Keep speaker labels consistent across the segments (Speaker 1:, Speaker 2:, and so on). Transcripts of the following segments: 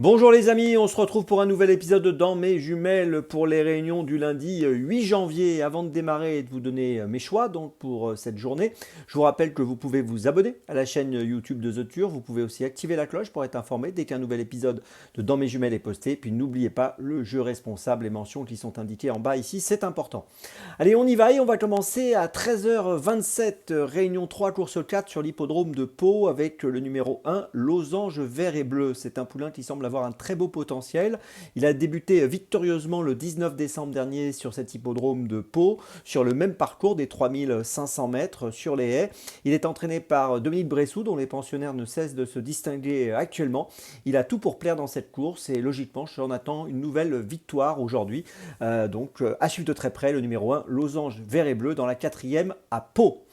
Speaker 1: Bonjour les amis, on se retrouve pour un nouvel épisode de Dans mes jumelles pour les réunions du lundi 8 janvier. Avant de démarrer et de vous donner mes choix donc pour cette journée, je vous rappelle que vous pouvez vous abonner à la chaîne YouTube de The Tur. Vous pouvez aussi activer la cloche pour être informé dès qu'un nouvel épisode de Dans mes jumelles est posté. Puis n'oubliez pas le jeu responsable, les mentions qui sont indiquées en bas ici, c'est important. Allez, on y va et on va commencer à 13h27, réunion 3, course 4 sur l'hippodrome de Pau avec le numéro 1, Losange vert et bleu. C'est un poulain qui semble avoir un très beau potentiel. Il a débuté victorieusement le 19 décembre dernier sur cet hippodrome de Pau, sur le même parcours des 3500 mètres sur les haies. Il est entraîné par Dominique Bressou, dont les pensionnaires ne cessent de se distinguer actuellement. Il a tout pour plaire dans cette course et logiquement, j'en attends une nouvelle victoire aujourd'hui. Donc à suivre de très près le numéro 1, Losange vert et bleu, dans la 4e à Pau.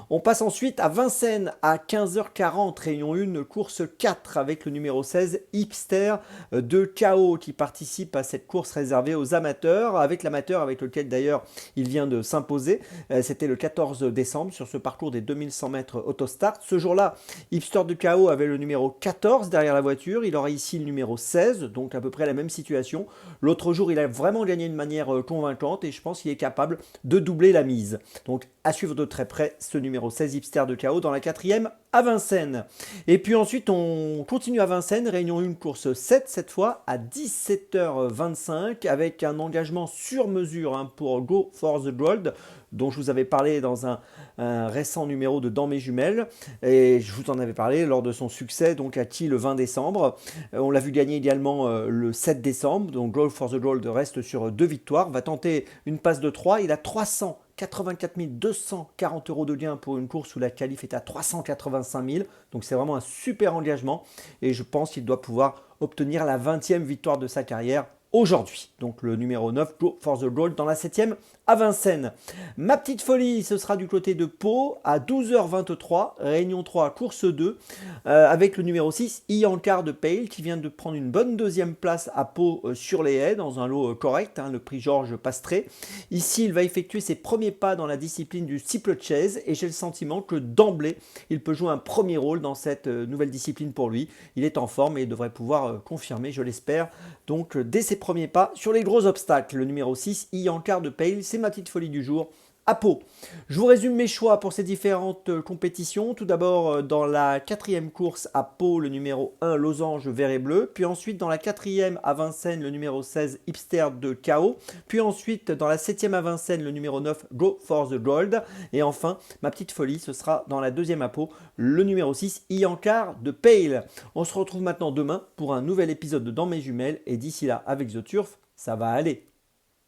Speaker 1: On passe ensuite à Vincennes à 15h40, réunion 1, course 4 avec le numéro 16, Hipster de KO qui participe à cette course réservée aux amateurs, avec l'amateur avec lequel d'ailleurs il vient de s'imposer. C'était le 14 décembre sur ce parcours des 2100 mètres autostart. Ce jour-là, Hipster de KO avait le numéro 14 derrière la voiture, il aura ici le numéro 16, donc à peu près la même situation. L'autre jour, il a vraiment gagné de manière convaincante et je pense qu'il est capable de doubler la mise. Donc à suivre de très près ce numéro 16 Hipster de KO dans la 4e à Vincennes. Et puis ensuite on continue à Vincennes, réunion 1, course 7 cette fois à 17h25 avec un engagement sur mesure pour Go for the Gold dont je vous avais parlé dans un récent numéro de Dans mes jumelles et je vous en avais parlé lors de son succès donc à Qui le 20 décembre. On l'a vu gagner également le 7 décembre, donc Go for the Gold reste sur 2 victoires, va tenter une passe de 3, il a 384 240 euros de gain pour une course où la qualif est à 385 000. Donc c'est vraiment un super engagement et je pense qu'il doit pouvoir obtenir la 20e victoire de sa carrière aujourd'hui. Donc le numéro 9, Go for the Gold, dans la 7e à Vincennes. Ma petite folie, ce sera du côté de Pau à 12h23, réunion 3, course 2, avec le numéro 6, Iankar de Pale, qui vient de prendre une bonne deuxième place à Pau sur les haies, dans un lot correct, le prix Georges Pastré. Ici, il va effectuer ses premiers pas dans la discipline du steeplechase et j'ai le sentiment que d'emblée, il peut jouer un premier rôle dans cette nouvelle discipline pour lui. Il est en forme et il devrait pouvoir confirmer, je l'espère, donc dès ses premiers pas sur les gros obstacles. Le numéro 6, Iankar de Pale, c'est ma petite folie du jour à Pau. Je vous résume mes choix pour ces différentes compétitions. Tout d'abord dans la 4e course à Pau, le numéro 1, Losange vert et bleu. Puis ensuite dans la 4e à Vincennes, le numéro 16, Hipster de KO. Puis ensuite dans la 7e à Vincennes, le numéro 9, Go for the Gold. Et enfin, ma petite folie, ce sera dans la 2e à Pau, le numéro 6, Iankar de Pale. On se retrouve maintenant demain pour un nouvel épisode de Dans mes jumelles. Et d'ici là, avec The Turf, ça va aller.